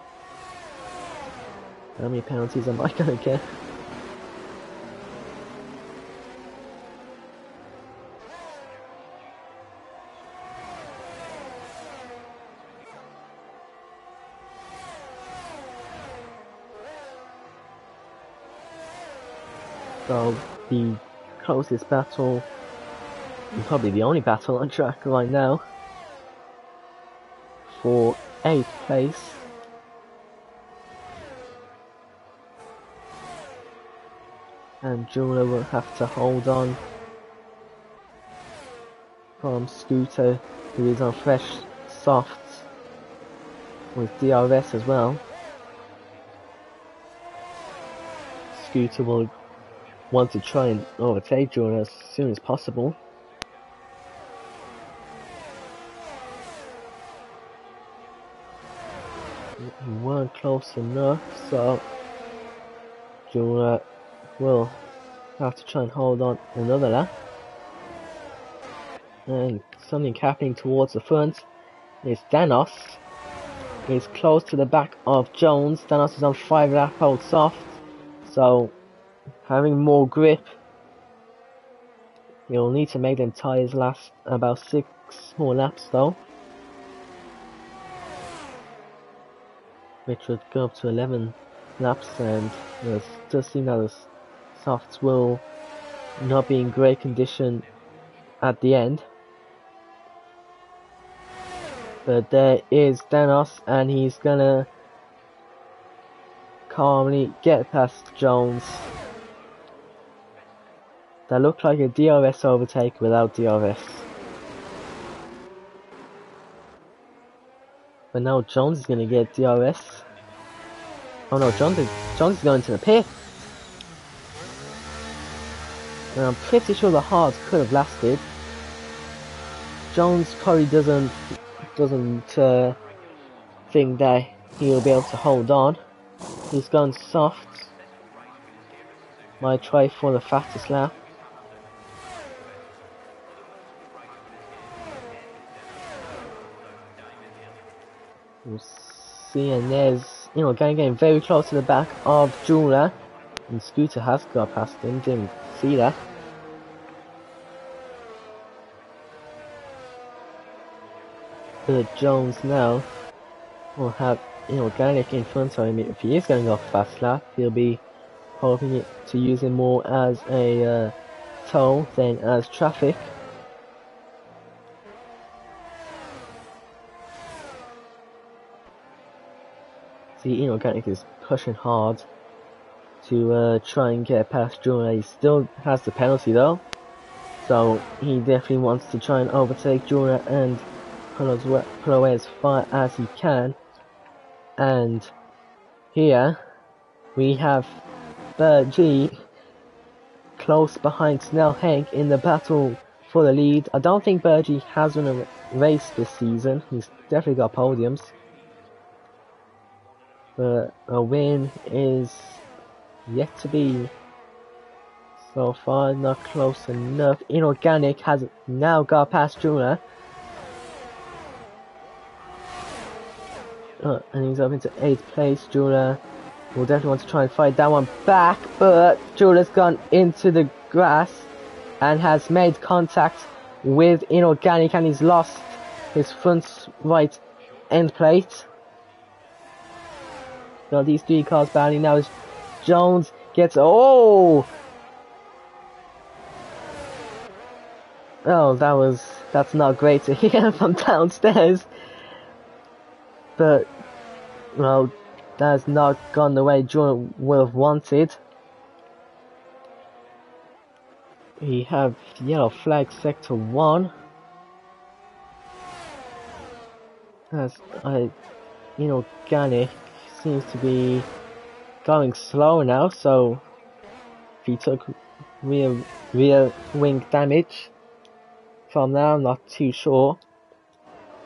How many penalties am I going to get? So the closest battle, and probably the only battle on track right now, for 8th place. And Jula will have to hold on from Scooter, who is on fresh softs with DRS as well. Scooter will want to try and overtake Jula as soon as possible. We weren't close enough, so Jula will have to try and hold on another lap. And something happening towards the front is Danos. He's close to the back of Jones. Danos is on 5 lap old soft, so having more grip, you'll need to make them tyres last about 6 more laps though, which would go up to 11 laps, and it does seem that the softs will not be in great condition at the end. But there is Thanos, and he's gonna calmly get past Jones. That looked like a DRS overtake without DRS. But now Jones is gonna get DRS. Oh no, Jones is going to the pit. And I'm pretty sure the hards could have lasted. Jones probably doesn't think that he'll be able to hold on. He's gone soft. Might try for the fastest lap. We'll see, and there's, getting very close to the back of Jura. And Scooter has got past him, didn't see that. But Jones now will have Organic in front of him. If he is going off fast lap, he'll be hoping to use him more as a toll than as traffic. See, Organic is pushing hard to try and get past Jura. He still has the penalty though, so he definitely wants to try and overtake Jura and pull away as far as he can. And here we have Bergie close behind Snell Hank in the battle for the lead. I don't think Bergie has won a race this season. He's definitely got podiums, but a win is yet to be. So far, not close enough. Inorganic has now got past Jura. And he's up into 8th place. Jura will definitely want to try and fight that one back, but Jura's gone into the grass and has made contact with Inorganic, and he's lost his front right end plate. So these 3 cars battling now as Jones gets that's not great to hear from downstairs. But well, that has not gone the way Jordan would have wanted. We have yellow flag sector 1. As Inorganic seems to be going slower now, so if he took rear wing damage from that, I'm not too sure.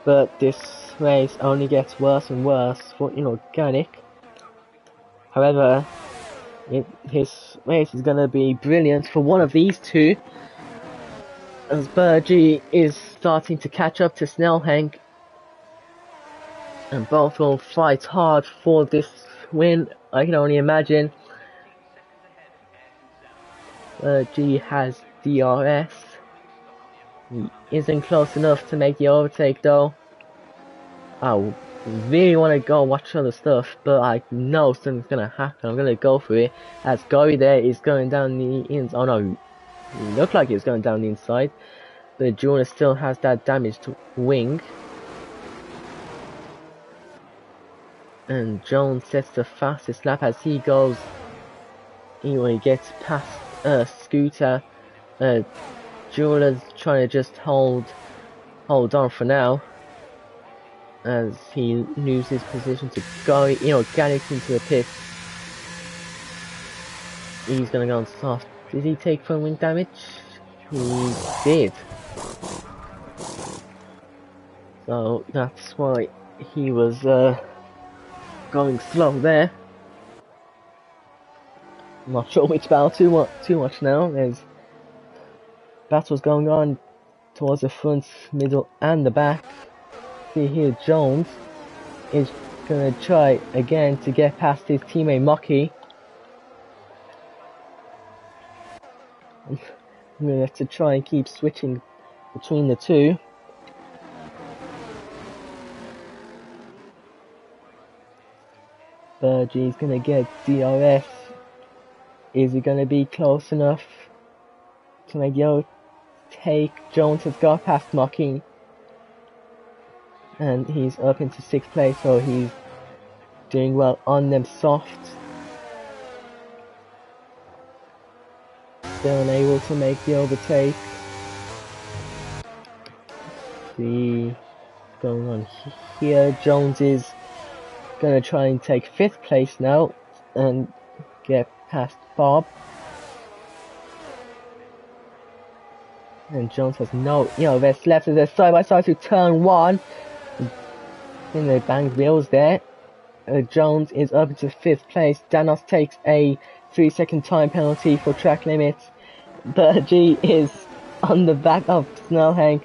But this race only gets worse and worse for Inorganic. However, his race is going to be brilliant for one of these two, as Bergie is starting to catch up to Snellhank, and both will fight hard for this win. I can only imagine. Bergie has DRS. He isn't close enough to make the overtake though. I really want to go watch other stuff, but I know something's gonna happen. I'm gonna go for it, as Gory there is going down the inside. Oh no, he looked like he was going down the inside, but Jordan still has that damaged wing. And Jones sets the fastest lap as he goes. Anyway, he gets past Scooter. Jeweller's trying to just hold on for now, as he loses position to go Organic into the pit. He's gonna go on soft. Did he take front wing damage? He did. So that's why he was going slow there. I'm not sure which battle too much now. There's battles going on towards the front, middle and the back. See here, Jones is gonna try again to get past his teammate Mocky. I'm gonna have to try and keep switching between the two. Bergie's gonna get DRS. Is he gonna be close enough to make the Jones has got past Mocky, and he's up into 6th place, so he's doing well on them softs. Still unable to make the overtake. See going on here. Jones is gonna try and take 5th place now and get past Bob. And Jones has no, there's left as they're side by side to turn 1. Then they banged wheels there. Jones is up into 5th place. Danos takes a 3-second time penalty for track limits. Bergie is on the back of Snellhank.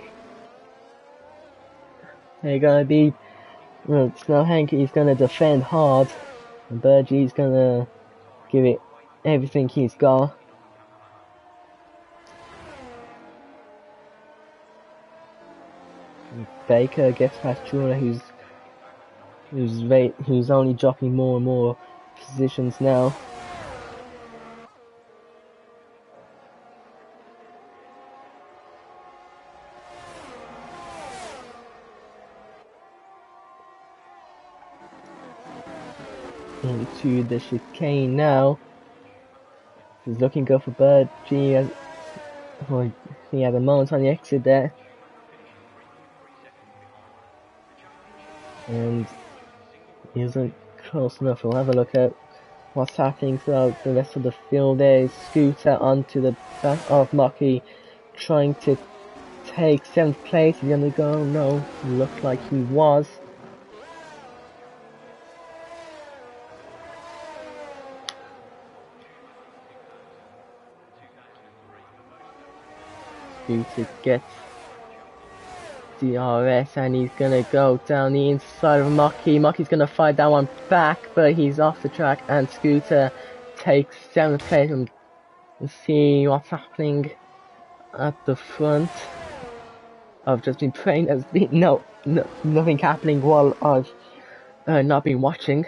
They're gonna be, Snellhank is gonna defend hard, and Bergie is gonna give it everything he's got. Baker gets past Jura, who's only dropping more and more positions now. Into the chicane now. He's looking good for Bergie. He had a moment on the exit there. And he isn't close enough. We'll have a look at what's happening throughout the rest of the field. There is Scooter onto the back of Mocky, trying to take 7th place. He's gonna go, no, looked like he was. Scooter gets DRS and he's gonna go down the inside of Mocky. Mocky's gonna fight that one back, but he's off the track, and Scooter takes 7th place. And see what's happening at the front. I've just been praying there's been nothing happening while I've not been watching.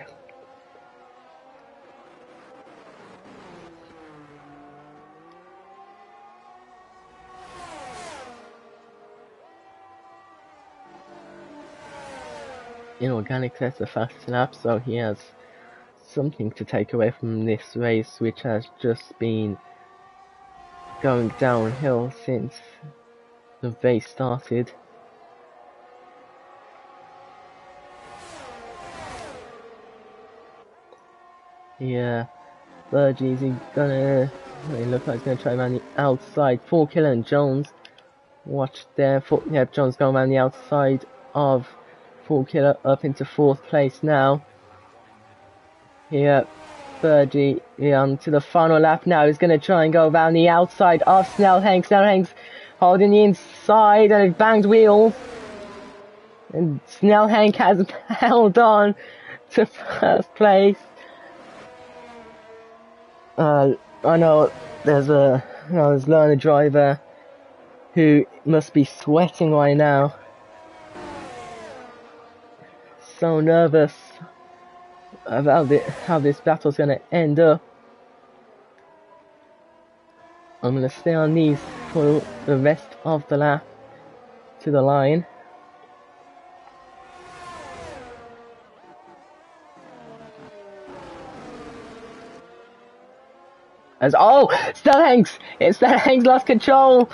Inorganic sets the fastest lap, so he has something to take away from this race, which has just been going downhill since the race started. Yeah, Bergie's gonna, it looks like he's gonna try around the outside. 4Killer and Jones, watch there. Jones going around the outside of 4Killer up into 4th place now. Here, Bergie on to the final lap now. He's going to try and go around the outside of Snellhank. Snellhank's holding the inside and it banged wheels. And Snellhank has held on to 1st place. I know there's learner driver who must be sweating right now. So nervous about how this battle's gonna end up. I'm gonna stay on these for the rest of the lap to the line. Snellhank's lost control,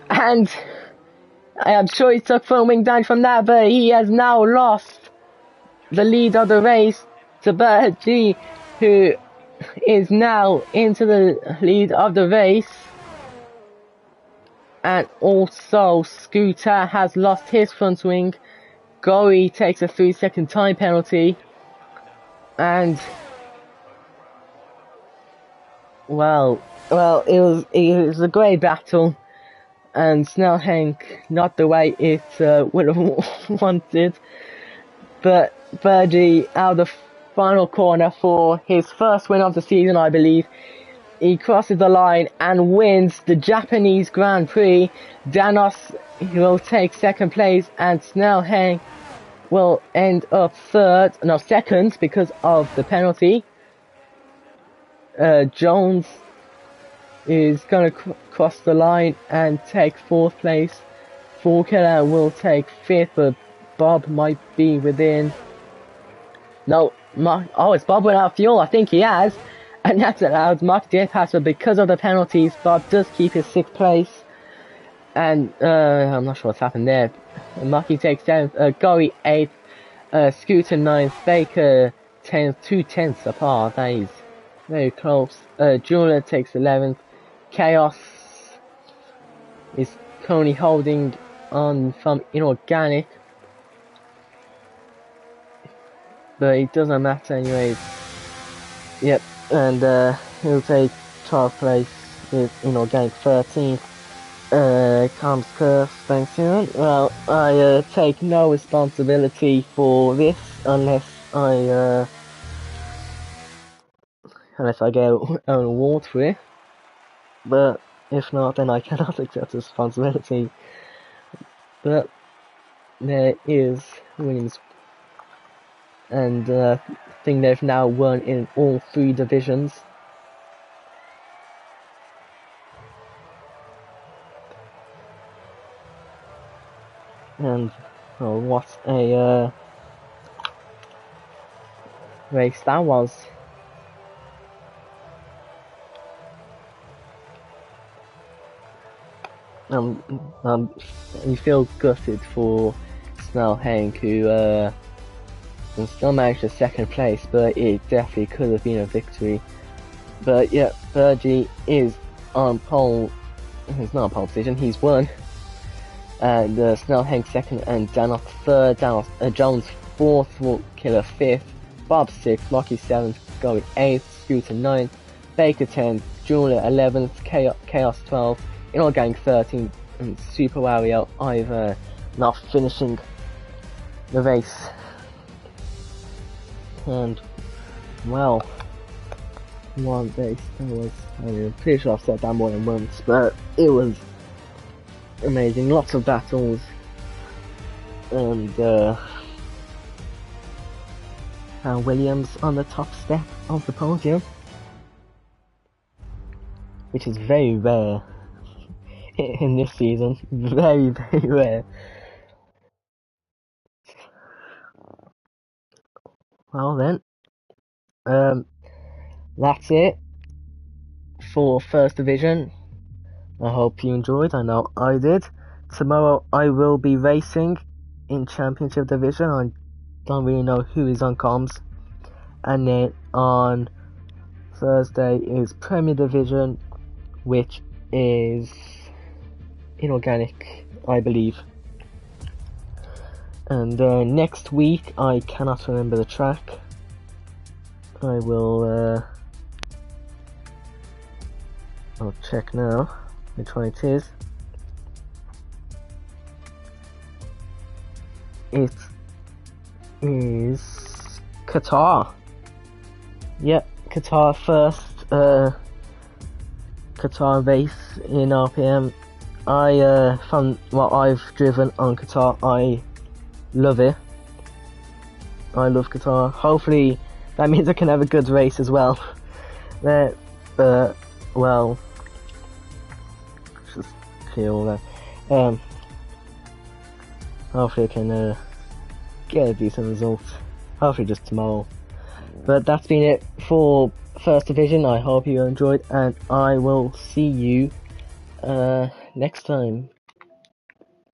and I am sure he took front wing damage from that, but he has now lost the lead of the race to Bergie, who is now into the lead of the race. And also Scooter has lost his front wing. Gory takes a 3-second time penalty. And well, it was a great battle, and Snellhank not the way it would have wanted, but Bergie out of the final corner for his first win of the season, I believe. He crosses the line and wins the Japanese Grand Prix. Danos will take 2nd place, and Snellhank will end up 2nd because of the penalty. Jones is gonna cross the line and take 4th place. 4Killer will take 5th, but Bob might be within. No, it's Bob without fuel. I think he has, and that's allowed Mark to get past. But because of the penalties, Bob does keep his 6th place. And I'm not sure what's happened there. Marky takes 7th, Gory 8th, Scooter 9th, Baker 10th, 2/10 apart. That is very close. Julia takes 11th. Chaos is currently holding on from Inorganic, but it doesn't matter anyways. Yep, and he'll take 12th place with Inorganic 13th. Comes Curse, thanks you. Well, I take no responsibility for this unless I get an award for it. But if not, then I cannot accept responsibility. But there is winnings, and I think they've now won in all 3 divisions. And oh, what a race that was. You feel gutted for Snellhank, who still managed a 2nd place, but it definitely could have been a victory. But yeah, Bergie is on pole. He's not on pole position, he's won. And Snellhank 2nd and Danok 3rd, Jones 4th, Killer 5th, Bob 6th, Rocky 7th, Gory 8th, Scooter 9th, Baker 10th, Julia 11th, Chaos 12th, Inorganic 13th, and Super Wario either not finishing the race. And well, one race that was, I'm pretty sure I've said that more than once, but it was amazing, lots of battles, and Williams on the top step of the podium, which is very rare in this season, very rare. Well then, that's it for First Division. I hope you enjoyed, I know I did. Tomorrow I will be racing in Championship Division. I don't really know who is on comms. And then on Thursday is Premier Division, which is Inorganic, I believe. And next week, I cannot remember the track. I will I'll check now which one it is. It is Qatar. Yep, Qatar first Qatar race in RPM. From what I've driven on Qatar, I love it. I love Qatar. Hopefully that means I can have a good race as well. Well, just clear all that. Hopefully I can get a decent result. Hopefully just tomorrow. But that's been it for First Division. I hope you enjoyed, and I will see you next time.